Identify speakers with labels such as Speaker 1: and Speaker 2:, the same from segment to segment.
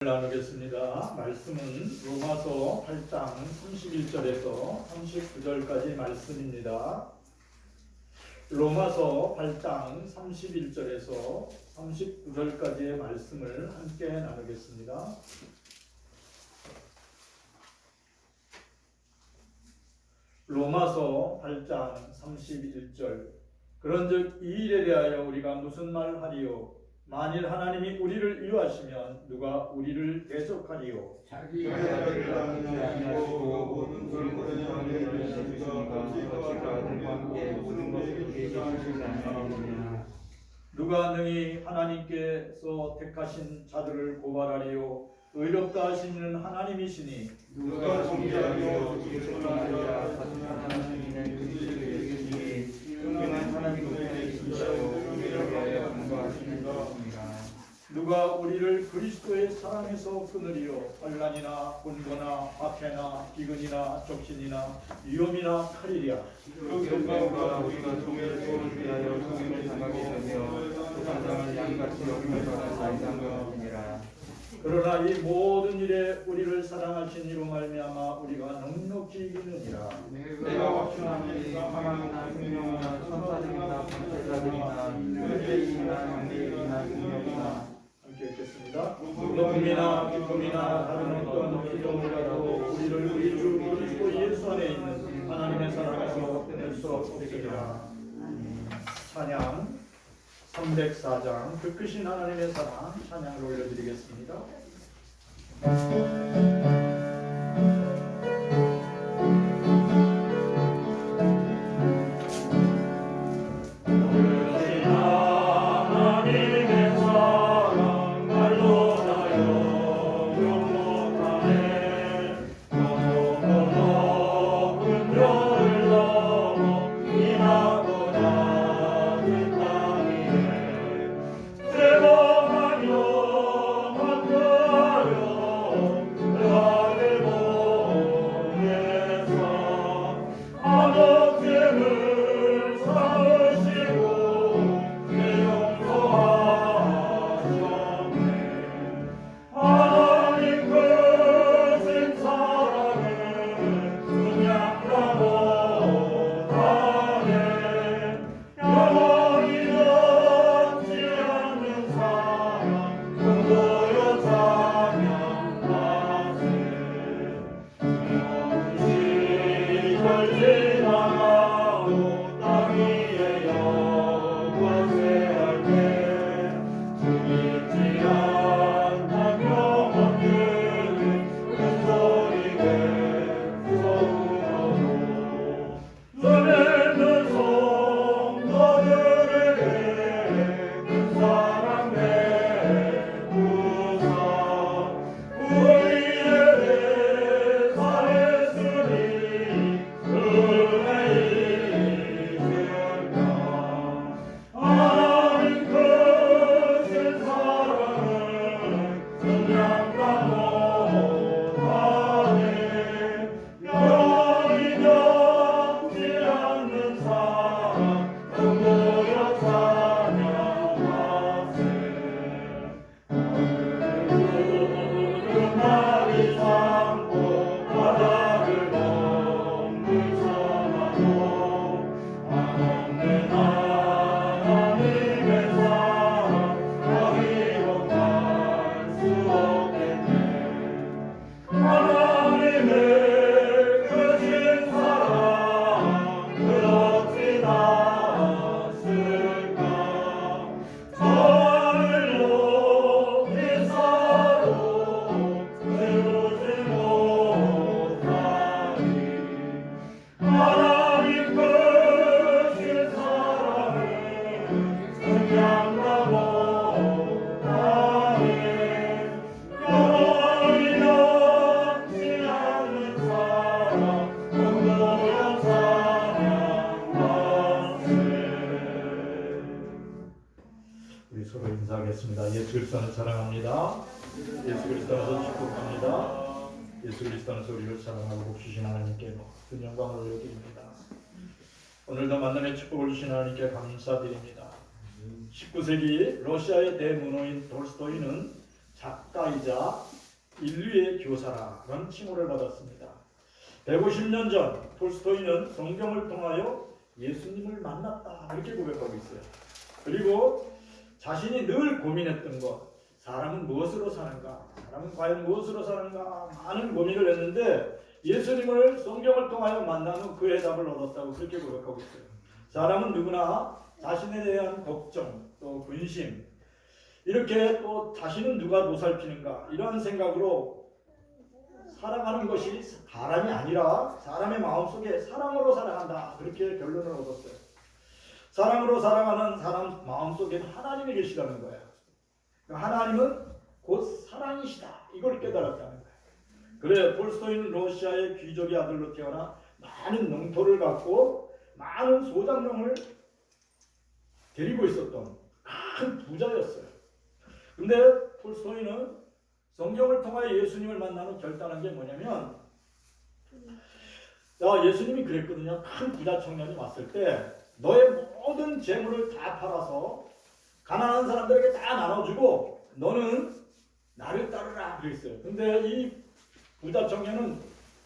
Speaker 1: 나누겠습니다. 말씀은 로마서 8장 31절에서 39절까지 말씀입니다. 로마서 8장 31절에서 39절까지의 말씀을 함께 나누겠습니다. 로마서 8장 31절. 그런즉 이 일에 대하여 우리가 무슨 말을 하리요? 만일 하나님이 우리를 이유하시면 누가 우리를 대적하리요?
Speaker 2: 자기가 자기를 아니하시고 모든 것을 자기를 주시니까 어찌가 아들과 함께 모든 것을 우리에게 주시지 아니하느냐.
Speaker 1: 누가 능히 하나님께서 택하신 자들을 고발하리요? 의롭다 하시는 하나님이시니
Speaker 2: 누가 정죄하리요? 지극하나니라 다시 하나님의 그리스도를 이기시니 영원한 하나님 우리의 진짜요 우리를 위하여 공부하시는
Speaker 1: 누가 우리를 그리스도의 사랑에서 끊으리요? 환난이나 곤고나 박해나 기근이나 적신이나 위험이나 칼이랴.
Speaker 2: 그 결과가 우리가 종의 소원을 위하여 종임을 당하게 되며 그 사장을 양같이 여김을 받아 사이상하느니라.
Speaker 1: 그러나 이 모든 일에 우리를 사랑하신 이로 말미암아 우리가 넉넉히 이기느니라.
Speaker 2: 내가 확신하니 사망이나 생명이나 천사들이나 권세자들이나 현재이나 영예이나 능력이나
Speaker 1: 함께 읽겠습니다. 높음이나 기쁨이나 다른 어떤 기도보다도 우리를 우리 주 그리스도 예수 안에 있는 하나님의 사랑에서 떼낼 수 없으리라. 찬양 304장 그 크신 하나님의 사랑 찬양을 올려드리겠습니다. 우리 서로 인사하겠습니다. 예수 그리스도를 사랑합니다. 예수 그리스도를 축복합니다. 예수 그리스도는 우리를 사랑하고 복 주신 하나님께 모든 영광을 올려드립니다. 오늘도 만남의 축복을 주신 하나님께 감사드립니다. 19세기 러시아의 대문호인 돌스토이는 작가이자 인류의 교사라는 칭호를 받았습니다. 150년 전 톨스토이는 성경을 통하여 예수님을 만났다 이렇게 고백하고 있어요. 그리고 자신이 늘 고민했던 것, 사람은 무엇으로 사는가? 사람은 과연 무엇으로 사는가? 많은 고민을 했는데 예수님을 성경을 통하여 만난 후 그 해답을 얻었다고 그렇게 고백하고 있어요. 사람은 누구나 자신에 대한 걱정, 또 근심, 이렇게 또 자신은 누가 보살피는가 이러한 생각으로 살아가는 것이 사람이 아니라 사람의 마음속에 사랑으로 살아간다 그렇게 결론을 얻었어요. 사랑으로 살아가는 사람 마음속에는 하나님이 계시다는 거예요. 하나님은 곧 사랑이시다 이걸 깨달았다는 거예요. 그래 톨스토이는 러시아의 귀족의 아들로 태어나 많은 영토를 갖고 많은 소장농을 데리고 있었던 큰 부자였어요. 근데 톨스토이는 성경을 통하여 예수님을 만난 후 결단한 게 뭐냐면 예수님이 그랬거든요. 큰 부자 청년이 왔을 때 너의 모든 재물을 다 팔아서 가난한 사람들에게 다 나눠주고 너는 나를 따르라 그랬어요. 근데 이 부자 청년은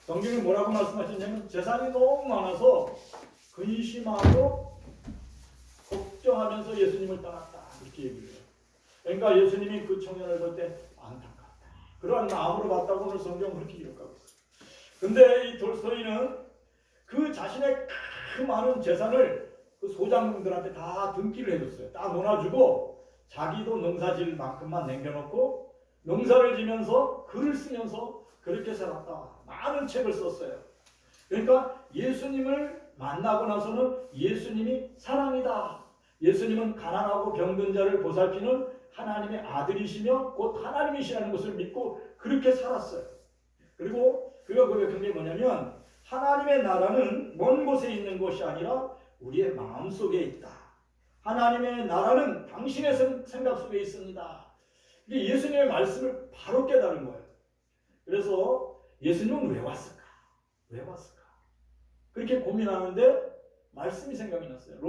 Speaker 1: 성경이 뭐라고 말씀하셨냐면 재산이 너무 많아서 근심하고 걱정하면서 예수님을 떠났다 이렇게 얘기를 해요. 그러니까 예수님이 그 청년을 볼 때 안타깝다 그러한 마음으로 봤다고 오늘 성경은 그렇게 기록하고 있어요. 근데 이 톨스토이는 그 자신의 그 많은 재산을 그 소장농들한테 다 등기를 해줬어요. 다 논아주고 자기도 농사질 만큼만 남겨놓고 농사를 지면서 글을 쓰면서 그렇게 살았다. 많은 책을 썼어요. 그러니까 예수님을 만나고 나서는 예수님이 사랑이다. 예수님은 가난하고 병든 자를 보살피는 하나님의 아들이시며 곧 하나님이시라는 것을 믿고 그렇게 살았어요. 그리고 그가 고백한 게 뭐냐면 하나님의 나라는 먼 곳에 있는 것이 아니라 우리의 마음속에 있다. 하나님의 나라는 당신의 생각 속에 있습니다. 이게 예수님의 말씀을 바로 깨달은 거예요. 그래서 예수님은 왜 왔을까? 왜 왔을까? 그렇게 고민하는데 말씀이 생각이 났어요.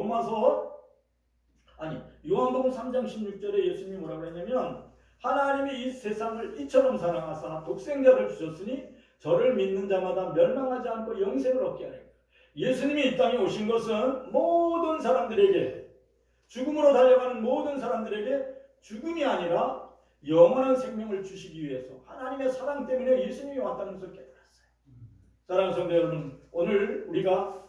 Speaker 1: 요한복음 3장 16절에 예수님이 뭐라고 했냐면 하나님이 이 세상을 이처럼 사랑하사 독생자를 주셨으니 저를 믿는 자마다 멸망하지 않고 영생을 얻게 하리라. 예수님이 이 땅에 오신 것은 모든 사람들에게 죽음으로 달려가는 모든 사람들에게 죽음이 아니라 영원한 생명을 주시기 위해서 하나님의 사랑 때문에 예수님이 왔다는 것을 깨달았어요. 사랑하는 성도 여러분, 오늘 우리가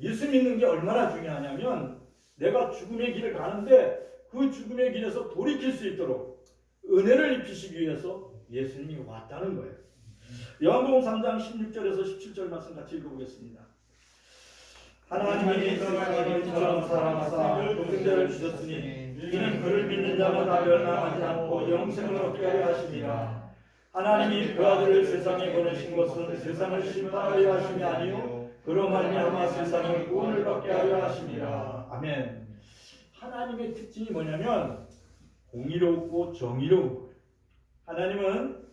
Speaker 1: 예수 믿는 게 얼마나 중요하냐면 내가 죽음의 길을 가는데 그 죽음의 길에서 돌이킬 수 있도록 은혜를 입히시기 위해서 예수님이 왔다는 거예요. 요한복음 3장 16절에서 17절 말씀 같이 읽어보겠습니다. 하나님이 세상을 이처럼 사랑하사 독생자를 주셨으니 이는 그를 믿는 자마다 멸망하지 않고 영생을 얻게 하려 하심이라. 하나님이 그 아들을 세상에 보내신 것은 세상을 심판하려 하심이 아니요 그로 말미암아 세상이 구원을 받게 하려 하심이라. 아멘. 하나님의 특징이 뭐냐면 공의롭고 정의로운 거예요. 하나님은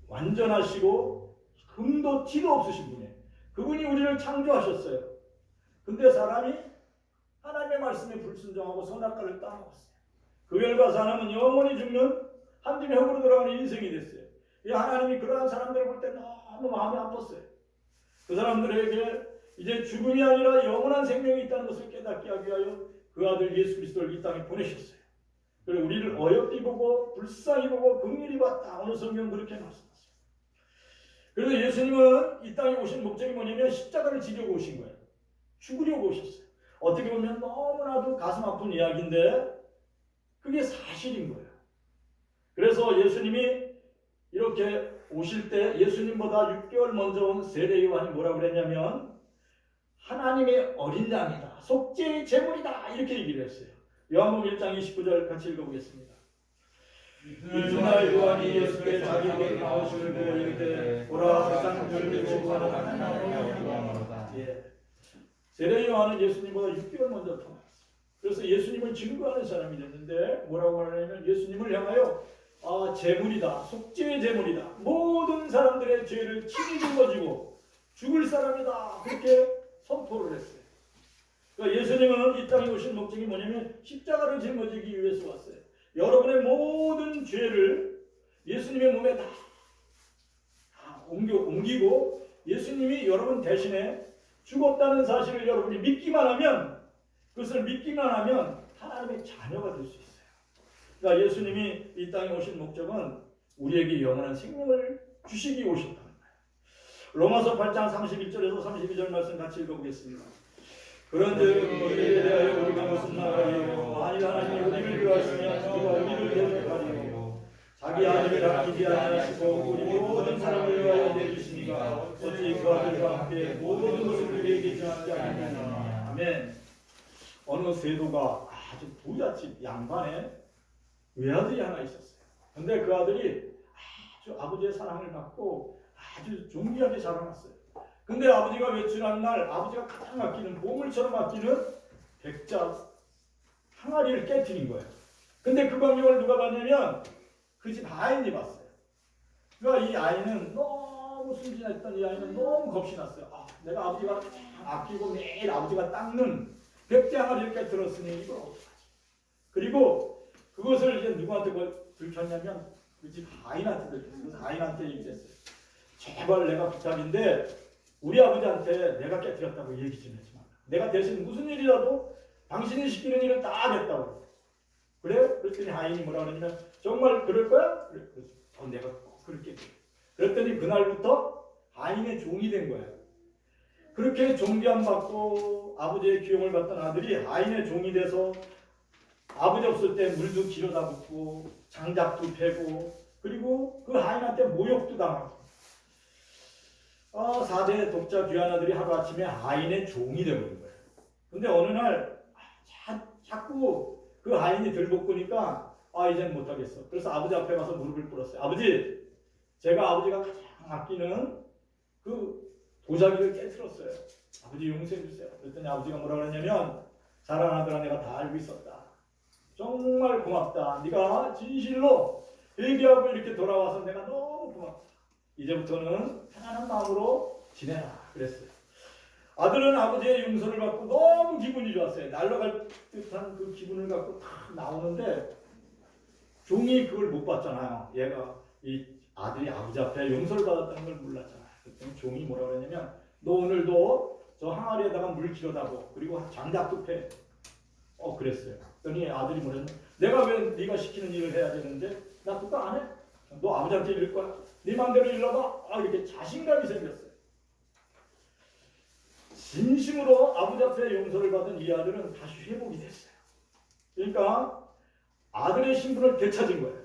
Speaker 1: 완전하시고 흠도 티도 없으신 분이에요. 그분이 우리를 창조하셨어요. 근데 사람이 하나님의 말씀에 불순종하고 선악과를 따먹었어요. 그 결과 사람은 영원히 죽는 한줌의 흙으로 들어가는 인생이 됐어요. 이 하나님이 그러한 사람들을 볼 때 너무 마음이 아팠어요. 그 사람들에게 이제 죽음이 아니라 영원한 생명이 있다는 것을 깨닫게 하기 위하여 그 아들 예수 그리스도를 이 땅에 보내셨어요. 그리고 우리를 어여삐 보고 불쌍히 보고 긍휼히 봤다. 오늘 성경은 그렇게 말씀하셨어요. 그래서 예수님은 이 땅에 오신 목적이 뭐냐면 십자가를 지려고 오신 거예요. 죽으려고 오셨어요. 어떻게 보면 너무나도 가슴 아픈 이야기인데 그게 사실인 거예요. 그래서 예수님이 이렇게 오실 때 예수님보다 6개월 먼저 온 세례 요한이 뭐라고 그랬냐면 하나님의 어린 양이다. 속죄의 제물이다. 이렇게 얘기를 했어요. 요한복음 1장 29절 같이 읽어보겠습니다. 이튿날 요한이 예수께 자기에게 나오시는 보고 이르되 보라 세상 죄를 지고하는 하나님의 영광이로다. 세례 요한은 예수님보다 6개월 먼저 태어났어요. 그래서 예수님을 증거하는 사람이 됐는데 뭐라고 말하냐면 예수님을 향하여 제물이다. 속죄의 제물이다. 모든 사람들의 죄를 친히 짊어지고 죽을 사람이다. 그렇게 선포를 했어요. 그러니까 예수님은 이 땅에 오신 목적이 뭐냐면 십자가를 짊어지기 위해서 왔어요. 여러분의 모든 죄를 예수님의 몸에 다 옮기고 예수님이 여러분 대신에 죽었다는 사실을 여러분이 믿기만 하면, 그것을 믿기만 하면 하나님의 자녀가 될 수 있어요. 그러니까 예수님이 이 땅에 오신 목적은 우리에게 영원한 생명을 주시기 오셨다는 거예요. 로마서 8장 31절에서 32절 말씀 같이 읽어보겠습니다. 그런즉 우리에 대하여 우리가 무슨 말하리요? 만일 하나님이 우리를 위하시면 우리가 우리를 대적하리요. 자기 아들을 아끼지 아니하시고 우리 모든 사람을 위하여 내주시니까 어찌 그 아들과 함께 모든 것을 우리에게 주시지 않느냐. 아멘. 어느 세도가 아주 부잣집 양반에 외아들이 하나 있었어요. 근데 그 아들이 아주 아버지의 사랑을 받고 아주 존귀하게 자라났어요. 근데 아버지가 외출한 날 아버지가 가장 아끼는, 보물처럼 아끼는 백자 항아리를 깨뜨린 거예요. 근데 그 광경을 누가 봤냐면 그 집 아인이 봤어요. 그러니까 이 아이는 너무 순진했던 이 아이는 너무 겁이 났어요. 내가 아버지가 아끼고 매일 아버지가 닦는 백자 항아리를 깨뜨렸으니 이걸 어떡하지? 그리고 그것을 이제 누구한테 들켰냐면 그 집 아인한테 들켰어요. 그래서 아인한테 얘기했어요. 제발 내가 부탁인데 우리 아버지한테 내가 깨뜨렸다고 얘기 좀 하지 마. 내가 대신 무슨 일이라도 당신이 시키는 일을 다 하겠다고. 그래? 그랬더니 아인이 뭐라 그러냐면 정말 그럴 거야? 그래. 내가 꼭 그렇게. 그랬더니 그날부터 아인의 종이 된 거예요. 그렇게 존귀함 받고 아버지의 기용을 받던 아들이 아인의 종이 돼서 아버지 없을 때 물도 길어다 붓고 장작도 패고 그리고 그 아인한테 모욕도 당하고 4대 독자 귀한 아들이 하루아침에 아인의 종이 되버린 거예요. 근데 어느 날 자꾸 그 아인이 들볶으니까 이젠 못하겠어. 그래서 아버지 앞에 가서 무릎을 꿇었어요. 아버지, 제가 아버지가 가장 아끼는 그 도자기를 깨트렸어요. 아버지 용서해 주세요. 그랬더니 아버지가 뭐라 그랬냐면 사랑하는 아들아, 내가 다 알고 있었다. 정말 고맙다. 네가 진실로 회개하고 이렇게 돌아와서 내가 너무 고맙다. 이제부터는 편안한 마음으로 지내라 그랬어요. 아들은 아버지의 용서를 받고 너무 기분이 좋았어요. 날아갈 듯한 그 기분을 갖고 탁 나오는데 종이 그걸 못 봤잖아요. 얘가 이 아들이 아버지 앞에 용서를 받았다는 걸 몰랐잖아요. 그랬더니 종이 뭐라 그러냐면 너 오늘도 저 항아리에다가 물 길어다 보. 그리고 장작도 패. 그랬어요. 그랬더니 아들이 뭐랬냐면 내가 왜 네가 시키는 일을 해야 되는데 나 그거 안 해? 너 아버지한테 이럴 거야? 네 맘대로 일러봐. 이렇게 자신감이 생겼어요. 진심으로 아버지 앞에 용서를 받은 이 아들은 다시 회복이 됐어요. 그러니까 아들의 신분을 되찾은 거예요.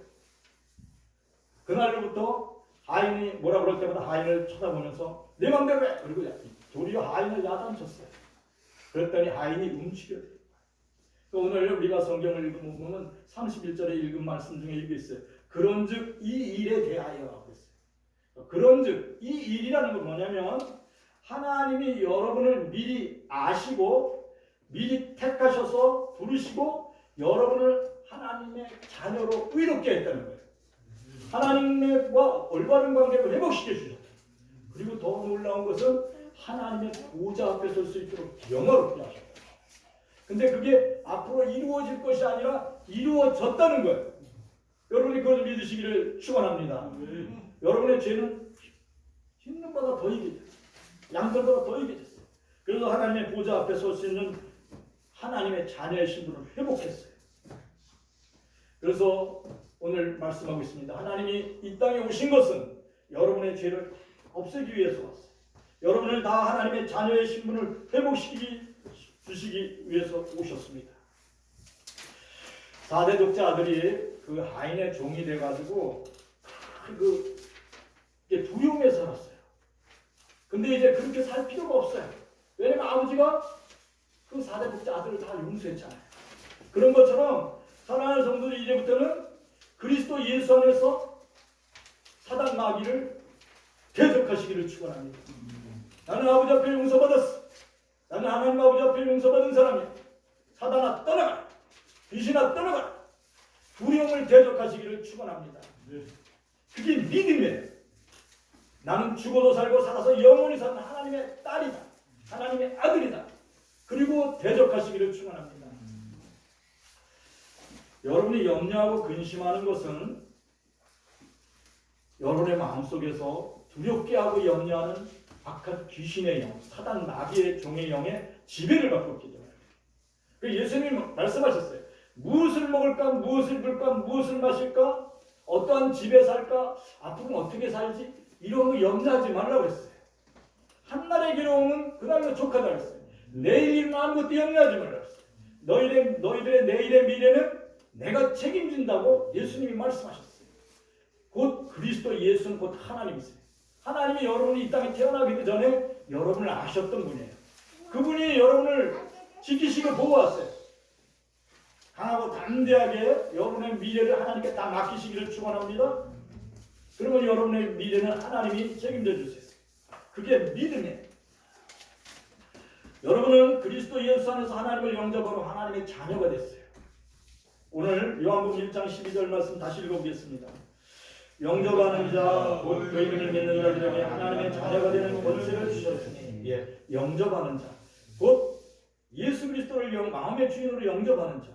Speaker 1: 그날로부터 하인이 뭐라 그럴 때마다 하인을 쳐다보면서 내 맘대로 해. 그리고 도리어 하인을 야단쳤어요. 그랬더니 하인이 움츠려 돼요. 오늘 우리가 성경을 읽으면 31절에 읽은 말씀 중에 이게 있어요. 그런즉 이 일에 대하여 그랬어요. 그런즉 이 일이라는 건 뭐냐면 하나님이 여러분을 미리 아시고 미리 택하셔서 부르시고 여러분을 하나님의 자녀로 의롭게 했다는 거예요. 하나님과 올바른 관계를 회복시켜 주셨다. 그리고 더 놀라운 것은 하나님의 보좌 앞에 설 수 있도록 영화롭게 하셨다. 근데 그게 앞으로 이루어질 것이 아니라 이루어졌다는 거예요. 여러분이 그것을 믿으시기를 축원합니다. 여러분의 죄는 흰눈보다 더 이게 됐어요. 양털보다 더 이게 됐어요. 그래서 하나님의 보좌 앞에 설 수 있는 하나님의 자녀의 신분을 회복했어요. 그래서 오늘 말씀하고 있습니다. 하나님이 이 땅에 오신 것은 여러분의 죄를 없애기 위해서 왔어요. 여러분을 다 하나님의 자녀의 신분을 주시기 위해서 오셨습니다. 4대 독자 아들이 그 하인의 종이 돼가지고 부용해 살았어요. 근데 이제 그렇게 살 필요가 없어요. 왜냐면 아버지가 그 4대 독자 아들을 다 용서했잖아요. 그런 것처럼 사랑하는 성도들이 이제부터는 그리스도 예수 안에서 사단 마귀를 대적하시기를 축원합니다. 나는 아버지 앞에 용서받았어. 나는 하나님 아버지 앞에 용서받은 사람이야. 사단아 떠나가. 귀신아 떠나가. 두려움을 대적하시기를 축원합니다. 그게 믿음이에요. 나는 죽어도 살고 살아서 영원히 사는 하나님의 딸이다. 하나님의 아들이다. 그리고 대적하시기를 축원합니다. 여러분이 염려하고 근심하는 것은 여러분의 마음속에서 두렵게 하고 염려하는 악한 귀신의 영, 사단 마귀의 종의 영에 지배를 받고 있기 때문에. 그 예수님이 말씀하셨어요. 무엇을 먹을까, 무엇을 입을까, 무엇을 마실까, 어떠한 집에 살까, 앞으로 어떻게 살지, 이런 거 염려하지 말라고 했어요. 한날의 괴로움은 그날로 족하다 했어요. 내일 일은 아무것도 염려하지 말라고 했어요. 너희들의 내일의 미래는 내가 책임진다고 예수님이 말씀하셨어요. 곧 그리스도 예수는 곧 하나님이세요. 하나님이 여러분이 이 땅에 태어나기도 전에 여러분을 아셨던 분이에요. 그분이 여러분을 지키시고 보호하세요. 강하고 담대하게 여러분의 미래를 하나님께 다 맡기시기를 축원합니다. 그러면 여러분의 미래는 하나님이 책임져 주세요. 그게 믿음이에요. 여러분은 그리스도 예수 안에서 하나님을 영접하러 하나님의 자녀가 됐어요. 오늘 요한복음 1장 12절 말씀 다시 읽어보겠습니다. 영접하는 자, 곧 그 이름을 믿는 자들에게 하나님의 자녀가 되는 권세를 주셨으니, 영접하는 자, 곧 예수 그리스도를 마음의 주인으로 영접하는 자,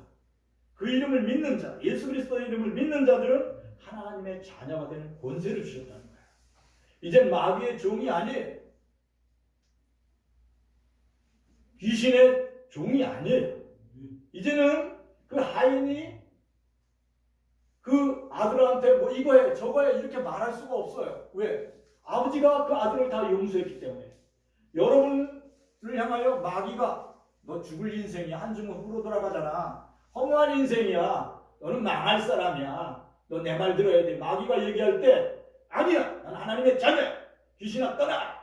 Speaker 1: 그 이름을 믿는 자, 예수 그리스도의 이름을 믿는 자들은 하나님의 자녀가 되는 권세를 주셨다는 거예요. 이제 마귀의 종이 아니에요. 귀신의 종이 아니에요. 이제는 그 하인이 그 아들한테 뭐 이거해 저거해 이렇게 말할 수가 없어요. 왜? 아버지가 그 아들을 다 용서했기 때문에. 여러분을 향하여 마귀가 너 죽을 인생이야, 한숨 후로 돌아가잖아, 허무한 인생이야, 너는 망할 사람이야, 너 내 말 들어야 돼, 마귀가 얘기할 때 아니야, 난 하나님의 자녀야, 귀신아 떠나.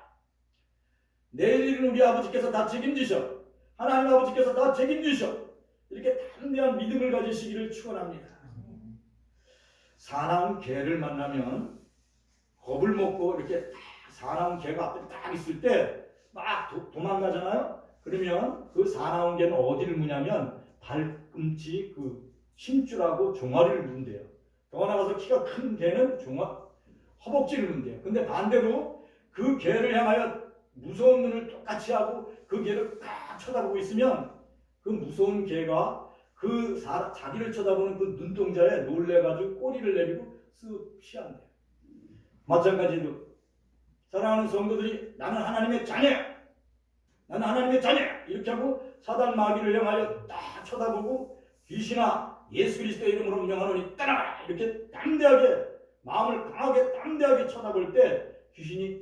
Speaker 1: 내일 일은 우리 아버지께서 다 책임지셔, 하나님 아버지께서 다 책임지셔. 이렇게 담대한 믿음을 가지시기를 축원합니다. 사나운 개를 만나면 겁을 먹고 이렇게 사나운 개가 앞에 딱 있을 때 막 도망가잖아요. 그러면 그 사나운 개는 어디를 무냐면 발꿈치 그 힘줄하고 종아리를 문대요. 더 나가서 키가 큰 개는 허벅지를 문대요. 근데 반대로 그 개를 향하여 무서운 눈을 똑같이 하고 그 개를 딱 쳐다보고 있으면 그 무서운 개가 그 자기를 쳐다보는 그 눈동자에 놀래가지고 꼬리를 내리고 쓱 피한대요. 마찬가지로 사랑하는 성도들이 나는 하나님의 자녀야, 나는 하나님의 자녀야 이렇게 하고 사단 마귀를 향하여 딱 쳐다보고 귀신아 예수 그리스도의 이름으로 명하노니 떠나라 이렇게 담대하게 마음을 강하게 담대하게 쳐다볼 때 귀신이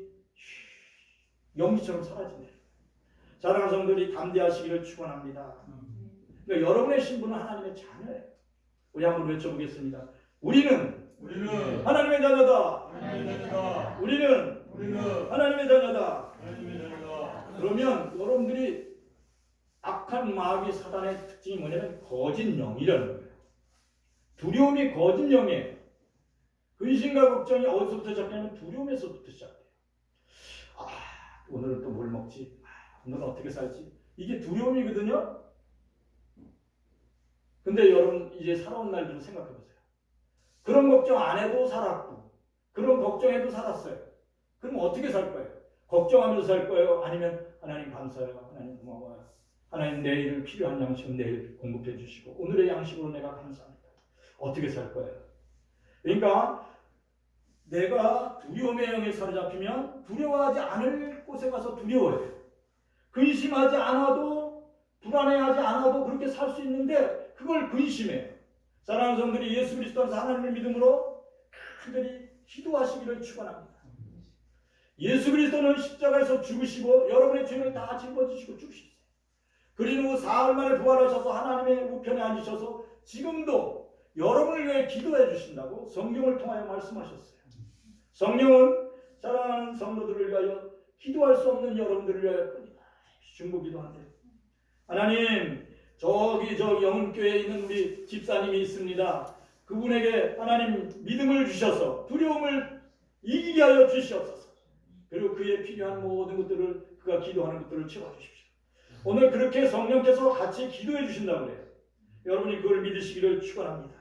Speaker 1: 연기처럼 사라진대요. 사랑하는 성도들이 담대하시기를 축원합니다. 그러니까 여러분의 신분은 하나님의 자녀예요. 우리 한번 외쳐보겠습니다. 우리는 하나님의 자녀다. 우리는 하나님의 자녀다. 그러면 여러분들이 악한 마귀 사단의 특징이 뭐냐면 거짓 영이라는 거예요. 두려움이 거짓 영이에요. 근심과 걱정이 어디서부터 시작하냐면 두려움에서부터 시작해요. 오늘은 또 뭘 먹지? 오늘은 어떻게 살지? 이게 두려움이거든요. 근데 여러분 이제 살아온 날들을 생각해 보세요. 그런 걱정 안 해도 살았고 그런 걱정해도 살았어요. 그럼 어떻게 살 거예요? 걱정하면서 살 거예요? 아니면 하나님 감사해요, 하나님 고마워요, 하나님 내일 필요한 양식은 내일 공급해 주시고 오늘의 양식으로 내가 감사합니다. 어떻게 살 거예요? 그러니까 내가 두려움의 영에 사로잡히면 두려워하지 않을 곳에 가서 두려워해요. 근심하지 않아도 불안해하지 않아도 그렇게 살 수 있는데 그걸 근심해요. 사랑하는 성들이 예수 그리스도 안에서 하나님을 믿음으로 간절히 기도하시기를 축원합니다. 예수 그리스도는 십자가에서 죽으시고 여러분의 죄를 다 짊어지시고 죽으셨어요. 그리고 사흘 만에 부활하셔서 하나님의 우편에 앉으셔서 지금도 여러분을 위해 기도해 주신다고 성경을 통하여 말씀하셨어요. 성령은 사랑하는 성도들을 위하여 기도할 수 없는 여러분들을 위하여뿐이다. 중보기도한대. 하나님 저기 영흥교회에 있는 우리 집사님이 있습니다. 그분에게 하나님 믿음을 주셔서 두려움을 이기게 하여 주시옵소서. 그리고 그에 필요한 모든 것들을 그가 기도하는 것들을 채워주십시오. 오늘 그렇게 성령께서 같이 기도해 주신다고 그래요. 여러분이 그걸 믿으시기를 축원합니다.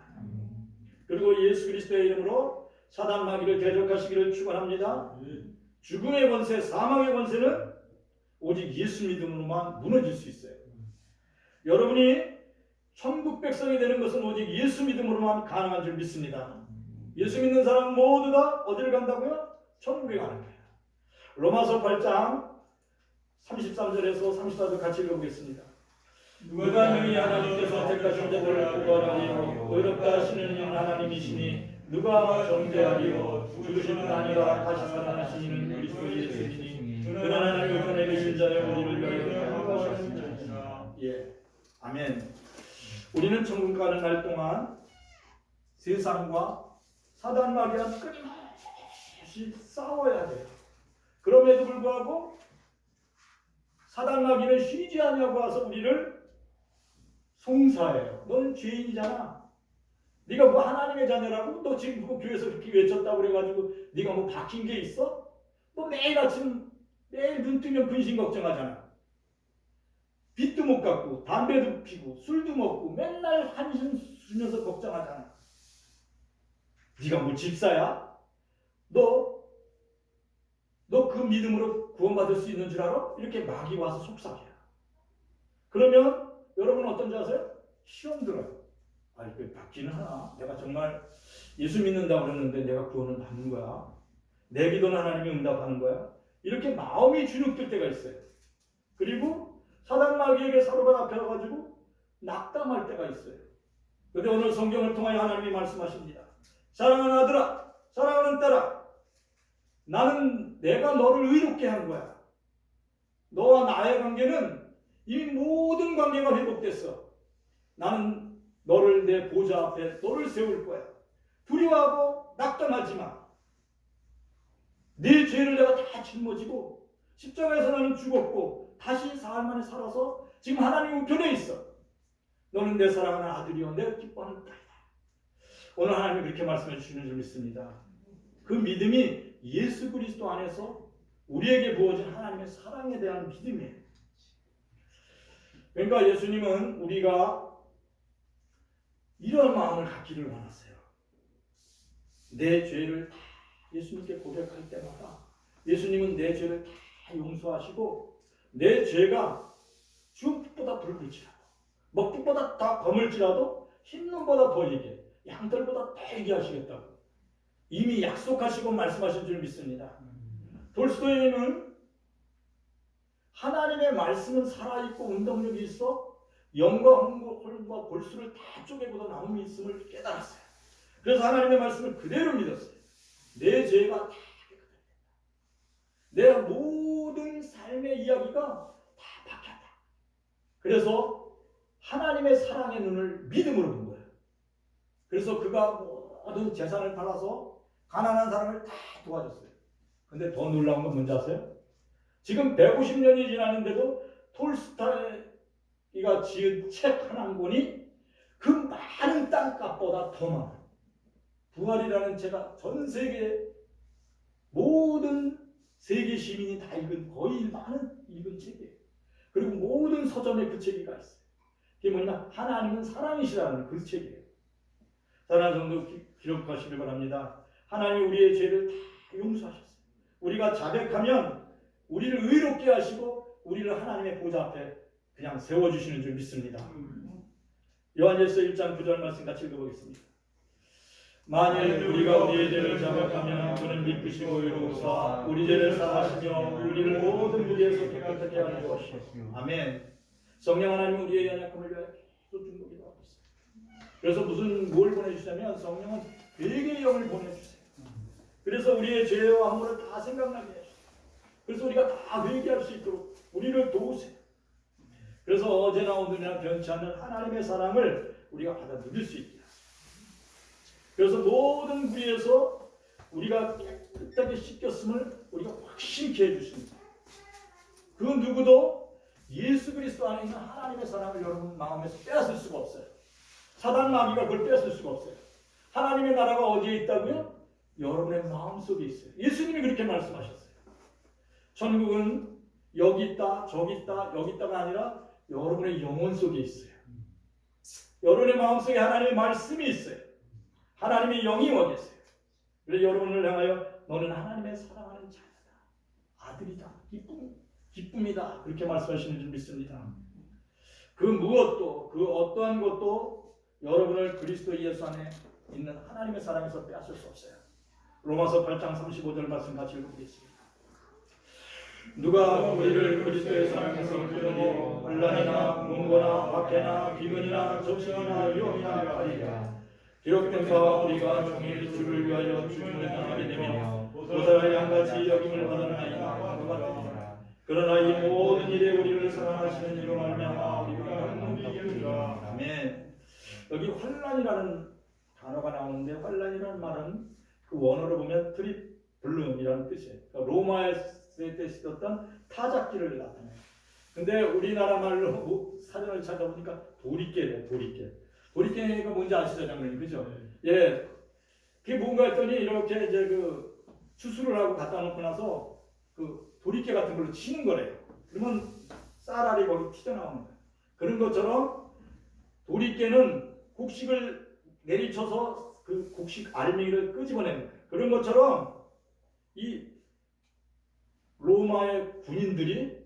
Speaker 1: 그리고 예수 그리스도의 이름으로 사단 마귀를 대적하시기를 축원합니다. 죽음의 권세, 사망의 권세는 오직 예수 믿음으로만 무너질 수 있어요. 여러분이 천국 백성이 되는 것은 오직 예수 믿음으로만 가능한 줄 믿습니다. 예수 믿는 사람 모두 다 어디를 간다고요? 천국에 가는 거예요. 로마서 8장 33절에서 34절 같이 읽어보겠습니다. 누가 능히 하나님께서 택하신 자들을 구원하리요 의롭다 하시는 이는 하나님이시니 누가 정죄하리요 죽으시는 아니라 다시 살아나신 이는 그리스도 예수이니 그는 하나님 우편에 계신 자여 우리를 위하여 구원하셨습니다. 예, 아멘. 우리는 천국 가는 날 동안 세상과 사단 마귀와 끊임없이 싸워야 돼요. 그럼에도 불구하고 사단 마귀는 쉬지 않냐고 와서 우리를 송사해요. 너는 죄인이잖아. 네가 뭐 하나님의 자녀라고? 너 지금 그 교회에서 그렇게 외쳤다고 그래가지고 네가 뭐 박힌 게 있어? 너 매일 아침 매일 눈 뜨면 근심 걱정하잖아. 빚도 못 갚고 담배도 피고 술도 먹고 맨날 한숨 쉬면서 걱정하잖아. 네가 뭐 집사야? 너 그 믿음으로 구원받을 수 있는 줄 알아? 이렇게 마귀 와서 속삭여요. 그러면 여러분 어떤 줄 아세요? 시험 들어요. 아, 이거 받기는 하나? 내가 정말 예수 믿는다고 그러는데 내가 구원을 받는 거야? 내 기도는 하나님이 응답하는 거야? 이렇게 마음이 주눅들 때가 있어요. 그리고 사단 마귀에게 사로잡혀가지고 낙담할 때가 있어요. 그런데 오늘 성경을 통하여 하나님이 말씀하십니다. 사랑하는 아들아, 사랑하는 딸아, 나는 내가 너를 의롭게 한 거야. 너와 나의 관계는 이미 모든 관계가 회복됐어. 나는 너를 내 보좌 앞에 너를 세울 거야. 두려워하고 낙담하지 마. 네 죄를 내가 다 짊어지고 십자가에서 나는 죽었고 다시 사흘 만에 살아서 지금 하나님 우편에 있어. 너는 내 사랑하는 아들이요 내 기뻐하는 딸이다. 오늘 하나님이 그렇게 말씀해 주시는 줄 믿습니다. 그 믿음이 예수 그리스도 안에서 우리에게 부어진 하나님의 사랑에 대한 믿음이에요. 그러니까 예수님은 우리가 이런 마음을 갖기를 원하세요. 내 죄를 다 예수님께 고백할 때마다 예수님은 내 죄를 다 용서하시고 내 죄가 주홍빛보다 붉을지라도 먹빛보다 다 검을지라도 흰눈보다 더이게 양털보다 더이게 하시겠다고 이미 약속하시고 말씀하신 줄 믿습니다. 돌스토이는 하나님의 말씀은 살아있고 운동력이 있어 영과 홀과 골수를 다 쪼개고도 남음이 있음을 깨달았어요. 그래서 하나님의 말씀을 그대로 믿었어요. 내 죄가 다 깨끗하다. 내 모든 삶의 이야기가 다 바뀌었다. 그래서 하나님의 사랑의 눈을 믿음으로 본 거예요. 그래서 그가 모든 재산을 팔아서 가난한 사람을 다 도와줬어요. 근데 더 놀라운 건 뭔지 아세요? 지금 150년이 지났는데도 톨스토이가 지은 책 한 권이 그 많은 땅값보다 더 많아요. 부활이라는 책가 전 세계 모든 세계 시민이 다 읽은 거의 많은 읽은 책이에요. 그리고 모든 서점에 그 책이 가 있어요. 그게 뭐냐면 하나님은 사랑이시라는 그 책이에요. 사랑하는 성도 기록하시길 바랍니다. 하나님이 우리의 죄를 다 용서하셨어요. 우리가 자백하면 우리를 의롭게 하시고 우리를 하나님의 보좌 앞에 그냥 세워주시는 줄 믿습니다. 요한일서 1장 9절 말씀 같이 읽어보겠습니다. 만일 우리가 우리의 죄를 자백하면 그는 믿으시고 의로우사 우리 죄를 사하시며 우리를 모든 무리에서 깨끗하게 하는 것이요. 아멘. 성령 하나님은 우리의 연약함을 위하여 계속 중보기도 하고 있어요. 그래서 뭘 보내주시냐면 성령은 회개의 영을 보내주세요. 그래서 우리의 죄와 허물을 다 생각나게 해주세요. 그래서 우리가 다 회개할 수 있도록 우리를 도우세요. 그래서 어제나 오늘이나 변치 않는 하나님의 사랑을 우리가 받아 누릴 수 있게 하세요. 그래서 모든 부위에서 우리가 깨끗하게 씻겼음을 우리가 확신케 해주십니다. 그 누구도 예수 그리스도 안에 있는 하나님의 사랑을 여러분 마음에서 빼앗을 수가 없어요. 사단 마귀가 그걸 빼앗을 수가 없어요. 하나님의 나라가 어디에 있다고요? 여러분의 마음속에 있어요. 예수님이 그렇게 말씀하셨어요. 천국은 여기 있다, 저기 있다, 여기 있다가 아니라 여러분의 영혼 속에 있어요. 여러분의 마음속에 하나님의 말씀이 있어요. 하나님의 영이 와 계세요. 그래서 여러분을 향하여 너는 하나님의 사랑하는 자녀다, 아들이다, 기쁨이다 그렇게 말씀하시는 줄 믿습니다. 그 무엇도 그 어떠한 것도 여러분을 그리스도 예수 안에 있는 하나님의 사랑에서 빼앗을 수 없어요. 로마서 8장 35절 말씀 같이 읽어보겠습니다. 누가 우리를 그리스도의 사랑에서 부르고 환난이나 문고나 박해나 기근이나 적신이나 위험이나 하리라. 기록된 바 우리가 종일 주를 위하여 죽음을 당하게 되며 보살의 양같이 여김을 받았나이다. 그러나 이 모든 일에 우리를 사랑하시는 이로 말미암아 우리가 행복이 이르리라. 아멘. 여기 환난이라는 단어가 나오는데 환난이라는 말은 그 원어로 보면 트리블룸이라는 뜻이에요. 그러니까 로마에 때 쓰였던 타작기를 나타내요. 근데 우리나라 말로 사전을 찾아보니까 도리깨래요. 도리깨가 뭔지 아시죠, 장로님? 그죠? 예. 그게 뭔가 했더니 이렇게 이제 그 추수를 하고 갖다 놓고 나서 그 도리깨 같은 걸로 치는 거래요. 그러면 쌀알이 거기 튀어나오는 거예요. 그런 것처럼 도리깨는 곡식을 내리쳐서 그 곡식 알맹이를 끄집어내는 거예요. 그런 것처럼 이 로마의 군인들이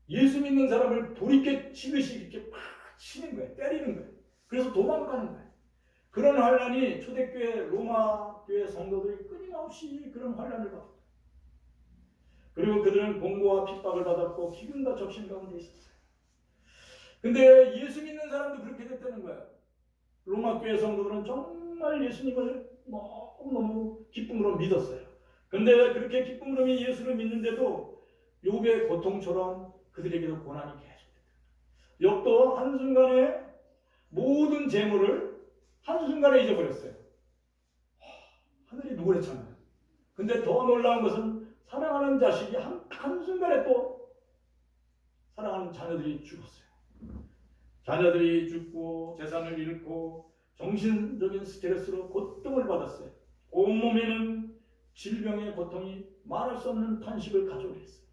Speaker 1: 예수 믿는 사람을 도리깨 치듯이 이렇게 팍 치는 거예요. 때리는 거예요. 그래서 도망가는 거예요. 그런 환란이 초대교회 로마 교회 성도들이 끊임없이 그런 환란을 받았어요. 그리고 그들은 공고와 핍박을 받았고 기근과 적신 가운데 있었어요. 근데 예수 믿는 사람도 그렇게 됐다는 거예요. 로마 교회 성도들은 정말 예수님을 너무 기쁨으로 믿었어요. 근데 그렇게 기쁨으로 예수를 믿는데도 욥의 고통처럼 그들에게도 고난이 계속됐다. 욥도 한순간에 모든 재물을 한순간에 잊어버렸어요. 하늘이 노랬잖아요. 근데 더 놀라운 것은 사랑하는 자식이 한순간에 또 사랑하는 자녀들이 죽었어요. 자녀들이 죽고 재산을 잃고 정신적인 스트레스로 고통을 받았어요. 온몸에는 질병의 고통이 말할 수 없는 탄식을 가져오게 했어요.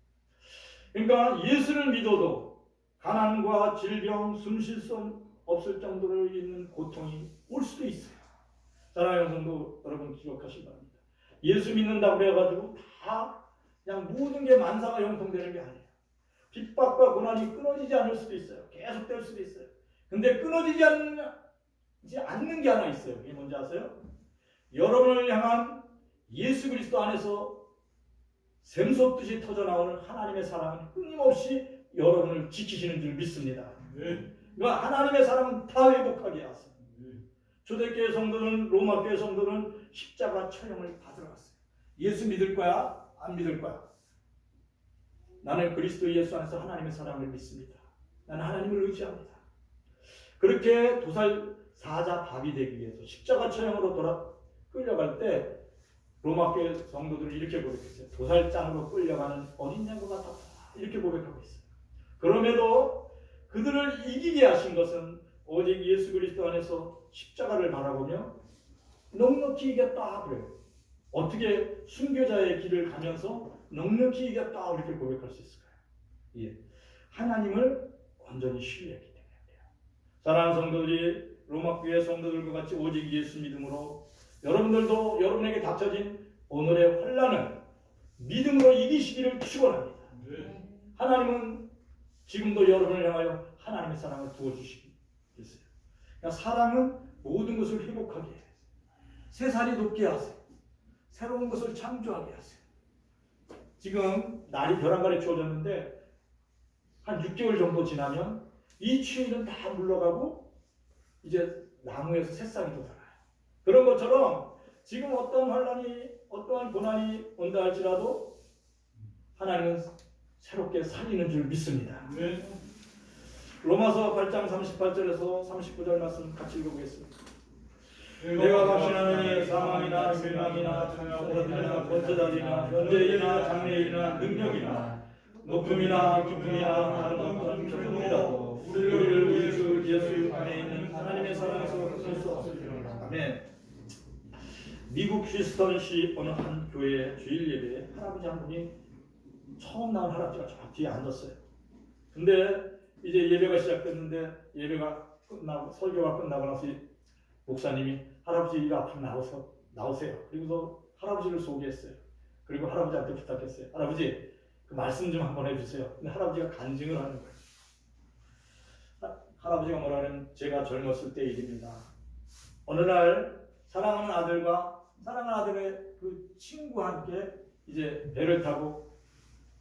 Speaker 1: 그러니까 예수를 믿어도 가난과 질병, 숨 쉴 수 없을 정도로 있는 고통이 올 수도 있어요. 사랑하는 성도 여러분 기억하시기 바랍니다. 예수 믿는다고 그래가지고 다 그냥 모든 게 만사가 형통되는 게 아니에요. 핍박과 고난이 끊어지지 않을 수도 있어요. 계속될 수도 있어요. 근데 끊어지지 않는 게 하나 있어요. 그게 뭔지 아세요? 여러분을 향한 예수 그리스도 안에서 샘솟듯이 터져나오는 하나님의 사랑은 끊임없이 여러분을 지키시는 줄 믿습니다. 그러니까 하나님의 사랑은 다 회복하게 하세요. 초대교회 성도는 로마 교회 성도는 십자가 처형을 받으러 갔어요. 예수 믿을 거야? 안 믿을 거야? 나는 그리스도 예수 안에서 하나님의 사랑을 믿습니다. 나는 하나님을 의지합니다. 그렇게 도살 사자 밥이 되기 위해서 십자가 처형으로 끌려갈 때 로마 교회 성도들은 이렇게 고백했어요. 도살장으로 끌려가는 어린 양과 같았다. 이렇게 고백하고 있어요. 그럼에도 그들을 이기게 하신 것은 오직 예수 그리스도 안에서 십자가를 바라보며 넉넉히 이겼다 그래요. 어떻게 순교자의 길을 가면서 넉넉히 이겼다 이렇게 고백할 수 있을까요? 예. 하나님을 온전히 신뢰했기 때문에 그래요. 사랑하는 성도들이 로마 교회 성도들과 같이 오직 예수 믿음으로 여러분들도 여러분에게 닥쳐진 오늘의 환난을 믿음으로 이기시기를 축원합니다. 하나님은 지금도 여러분을 향하여 하나님의 사랑을 부어주시고 있어요. 그러니까 사랑은 모든 것을 회복하게 해요. 새살이 돋게 하세요. 새로운 것을 창조하게 하세요. 지금 날이 벼랑간에 추워졌는데 한 6개월 정도 지나면 이 추위는 다 물러가고 이제 나무에서 새싹이 돋아나요. 그런 것처럼 지금 어떤 환난이 어떠한 고난이 온다 할지라도 하나님은 새롭게 살리는 줄 믿습니다. 로마서 8장 38절에서 39절 말씀 같이 읽어보겠습니다. 내가 확신하노니 사망이나 멸망이나 천사들이나 권세자들이나 현재이나 장래이나 능력이나 높음이나 깊음이나 다른 어떤 경험이라도 우리를 우리 주 예수 안에 있는 하나님의 사랑에서 끊을 수 없으리로다. 아멘. 미국 휴스턴시 어느 한 교회 주일 예배에 할아버지 한 분이 처음 나온 할아버지가 저 뒤에 앉았어요. 근데 이제 예배가 시작됐는데 예배가 끝나고 설교가 끝나고 나서 목사님이 할아버지 이 앞으로 나오세요. 그리고서 할아버지를 소개했어요. 그리고 할아버지한테 부탁했어요. 할아버지 그 말씀 좀 한번 해주세요. 근데 할아버지가 간증을 하는 거예요. 할아버지가 뭐라는 제가 젊었을 때 일입니다. 어느 날 사랑하는 아들과 사랑하는 아들의 그 친구와 함께 이제 배를 타고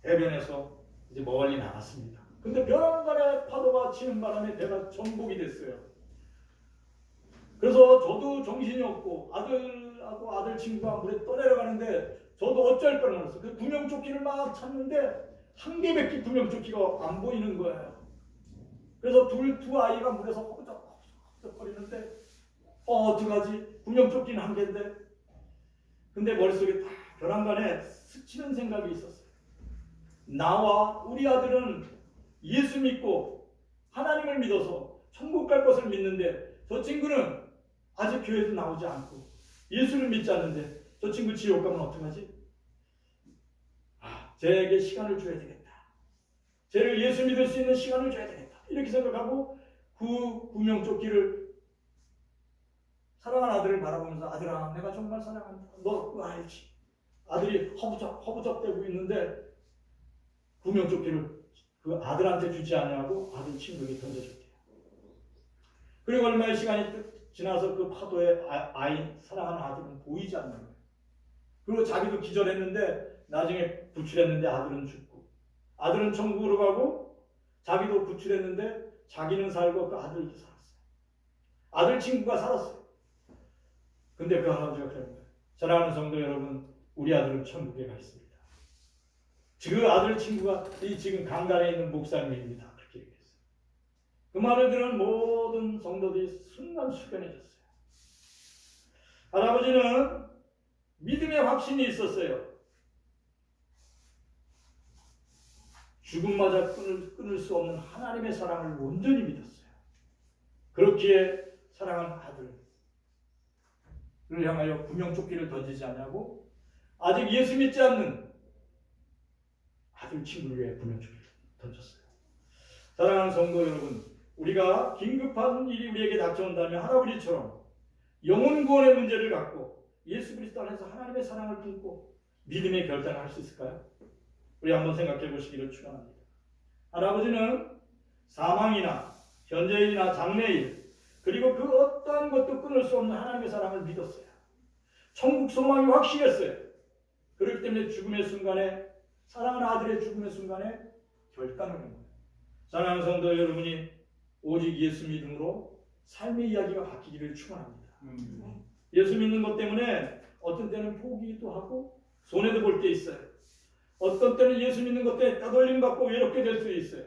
Speaker 1: 해변에서 이제 멀리 나갔습니다. 근데 벼랑간에 파도가 치는 바람에 배가 전복이 됐어요. 그래서 저도 정신이 없고 아들하고 아들 친구가 물에 떠내려가는데 저도 어쩔 뻔 몰랐어요. 그 구명조끼를 막 찾는데 한 개밖에 구명조끼가 안 보이는 거예요. 그래서 두 아이가 물에서 허벅적거리는데 어떡하지? 구명조끼는 한 개인데. 근데 머릿속에 딱 벼랑간에 스치는 생각이 있었어요. 나와 우리 아들은 예수 믿고 하나님을 믿어서 천국 갈 것을 믿는데 저 친구는 아직 교회에서 나오지 않고 예수를 믿지 않는데 저 친구 지옥 가면 어떡하지? 쟤에게 시간을 줘야 되겠다. 쟤를 예수 믿을 수 있는 시간을 줘야 되겠다. 이렇게 생각하고 그 구명조끼를 사랑하는 아들을 바라보면서 아들아 내가 정말 사랑한다. 너 그거 알지? 아들이 허부적대고 있는데 구명조끼를 그 아들한테 주지 않냐고 아들 친구에게 던져줬대요. 그리고 얼마의 시간이 지나서 그 파도에 사랑하는 아들은 보이지 않는 거예요. 그리고 자기도 기절했는데 나중에 구출했는데 아들은 죽고 아들은 천국으로 가고 자기도 구출했는데 자기는 살고 그 아들도 살았어요. 아들 친구가 살았어요. 근데 그 할아버지가 그런 거예요. 사랑하는 성도 여러분, 우리 아들은 천국에 가 있습니다. 그 아들 친구가 이 지금 강단에 있는 목사님입니다. 그렇게 얘기했어요. 그 말을 들은 모든 성도들이 순간 숙연해졌어요. 할아버지는 믿음의 확신이 있었어요. 죽음마저 끊을 수 없는 하나님의 사랑을 온전히 믿었어요. 그렇기에 사랑하는 아들을 향하여 구명조끼를 던지지 않냐고 아직 예수 믿지 않는 아들 친구를 위해 구명조끼를 던졌어요. 사랑하는 성도 여러분, 우리가 긴급한 일이 우리에게 닥쳐온다면 할아버지처럼 영혼 구원의 문제를 갖고 예수 그리스도 안에서 하나님의 사랑을 품고 믿음의 결단을 할 수 있을까요? 우리 한번 생각해 보시기를 축원합니다. 할아버지는 사망이나 현재일이나 장래일 그리고 그 어떠한 것도 끊을 수 없는 하나님의 사랑을 믿었어요. 천국 소망이 확실했어요. 그렇기 때문에 죽음의 순간에 사랑하는 아들의 죽음의 순간에 결단을 한 거예요. 사랑하는 성도 여러분이 오직 예수 믿음으로 삶의 이야기가 바뀌기를 축원합니다. 예수 믿는 것 때문에 어떤 때는 포기도 하고 손해도 볼 때 있어요. 어떤 때는 예수 믿는 것 때문에 따돌림 받고 외롭게 될 수 있어요.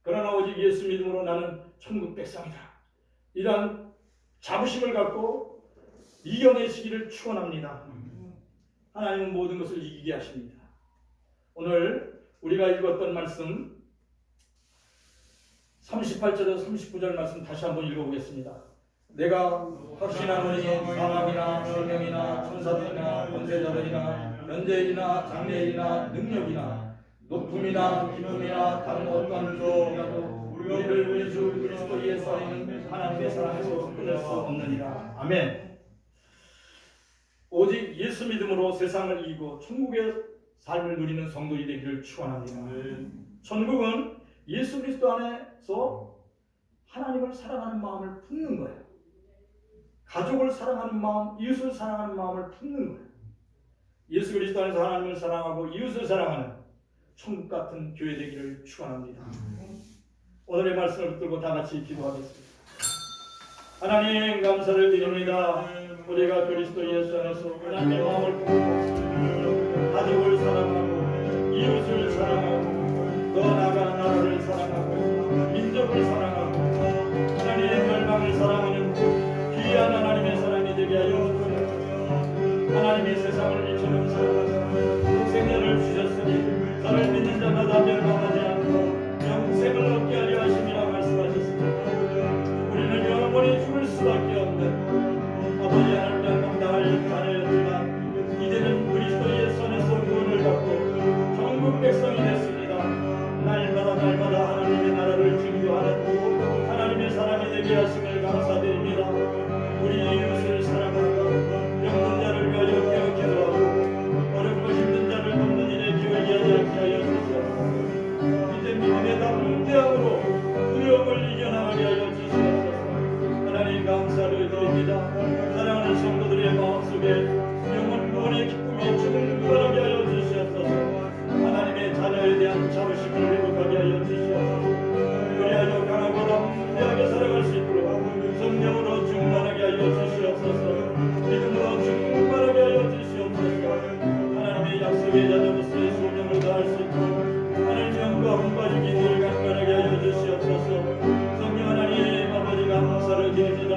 Speaker 1: 그러나 오직 예수 믿음으로 나는 천국 백성이다. 이러한 자부심을 갖고 이겨내시기를 축원합니다. 하나님은 모든 것을 이기게 하십니다. 오늘 우리가 읽었던 말씀 38절에서 39절 말씀 다시 한번 읽어보겠습니다. 내가 확신하노니 사망이나 생명이나 천사들이나 권세자들이나 현재일이나 장래일이나 능력이나 높음이나 깊음이나 다른 어떤 조라도 우리를 우리 주 그리스도 예수 안에 있는 하나님의 사랑에서 끊을 수 없느니라. 아멘. 오직 예수 믿음으로 세상을 이기고 천국의 삶을 누리는 성도이 되기를 축원합니다. 천국은 예수 그리스도 안에서 하나님을 사랑하는 마음을 품는 거예요. 가족을 사랑하는 마음, 이웃을 사랑하는 마음을 품는 거예요. 예수 그리스도 안에서 하나님을 사랑하고 이웃을 사랑하는 천국 같은 교회 되기를 축원합니다. 오늘의 말씀을 붙들고 다 같이 기도하겠습니다. 하나님 감사를 드립니다. 우리가 그리스도 예수 안에서 하나님의 마음을 품고 가족을 사랑하고 이웃을 사랑하고 더 나아가 나라를 사랑하고 민족을 사랑하고 하나님의 멸망을 사랑하는 귀한 하나님의 사람이 되게 하여 주옵소서. 하나님이 세상을 이처럼 사랑하사 생명을 주셨으니 저를 믿는 자마다 멸망하지 않고 영생을 얻게 하려 하심이라 말씀하셨습니다. 우리는 영원히 죽을 수밖에 없는 아버지 하나님께 감당할 자녀였지만 이제는 그리스도 예수 안에서 구원을 받고 천국 백성이 됐습니다. 날마다 하나님의 나라를 증거하는 그리스도의 자녀로서의 소명을 다할 수 있도록 하나님 영과 hum과 육이 늘 강건하게 하여 주시옵소서. 성령 하나님 아버지 감사를 드립니다.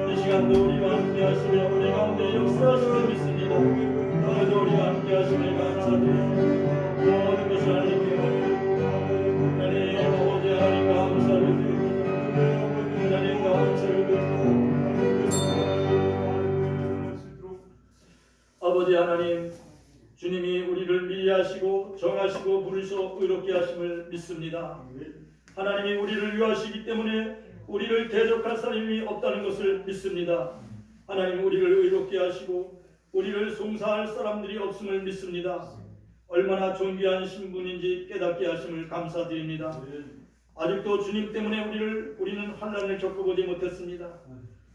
Speaker 1: 이 시간도 우리와 함께 하시며 우리 가운데 역사하심을 믿습니다. 오늘도 우리와 함께 하심을 감사드립니다. 모든 것을 하나님께 하나님 아버지 하나님 감사를 드립니다. 하나님 감사를 드립니다. 아버지 하나님, 주님이 우리를 미리하시고 정하시고 부르셔 의롭게 하심을 믿습니다. 하나님이 우리를 위하시기 때문에 우리를 대적할 사람이 없다는 것을 믿습니다. 하나님 우리를 의롭게 하시고 우리를 송사할 사람들이 없음을 믿습니다. 얼마나 존귀한 신분인지 깨닫게 하심을 감사드립니다. 아직도 주님 때문에 우리는 환난을 겪어보지 못했습니다.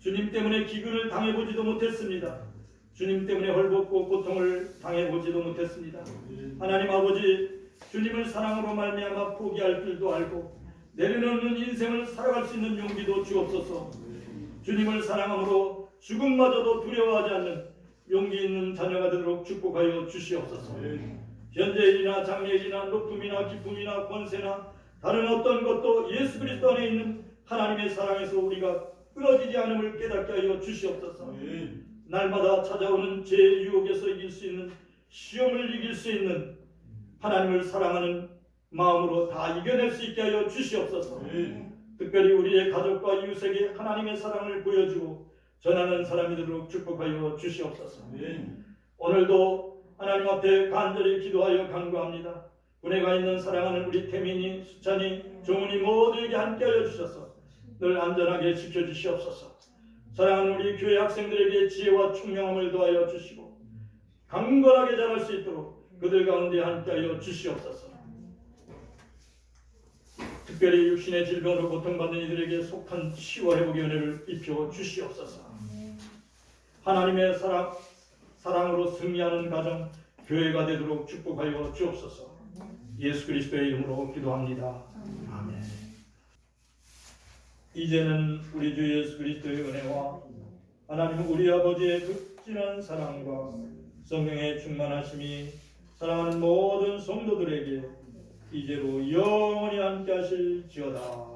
Speaker 1: 주님 때문에 기근을 당해보지도 못했습니다. 주님 때문에 헐벗고 고통을 당해보지도 못했습니다. 하나님 아버지, 주님을 사랑으로 말미암아 포기할 줄도 알고 내려놓는 인생을 살아갈 수 있는 용기도 주옵소서. 주님을 사랑함으로 죽음마저도 두려워하지 않는 용기 있는 자녀가 되도록 축복하여 주시옵소서. 현재 일이나 장래 일이나 높음이나 기쁨이나 권세나 다른 어떤 것도 예수 그리스도 안에 있는 하나님의 사랑에서 우리가 끊어지지 않음을 깨닫게 하여 주시옵소서. 날마다 찾아오는 죄의 유혹에서 이길 수 있는, 시험을 이길 수 있는 하나님을 사랑하는 마음으로 다 이겨낼 수 있게 하여 주시옵소서. 특별히 우리의 가족과 이웃에게 하나님의 사랑을 보여주고 전하는 사람이 되도록 축복하여 주시옵소서. 오늘도 하나님 앞에 간절히 기도하여 간구합니다. 군에가 있는 사랑하는 우리 태민이, 수찬이, 종훈이 모두에게 함께하여 주셔서 늘 안전하게 지켜주시옵소서. 사랑하는 우리 교회 학생들에게 지혜와 총명함을 더하여 주시고 강건하게 자랄 수 있도록 그들 가운데 함께하여 주시옵소서. 특별히 육신의 질병으로 고통받는 이들에게 속한 치유와 회복의 은혜를 입혀 주시옵소서. 하나님의 사랑으로 승리하는 가정, 교회가 되도록 축복하여 주옵소서. 예수 그리스도의 이름으로 기도합니다. 아멘. 이제는 우리 주 예수 그리스도의 은혜와 하나님 우리 아버지의 극진한 사랑과 성령의 충만하심이 사랑하는 모든 성도들에게 이제로 영원히 함께 하실지어다.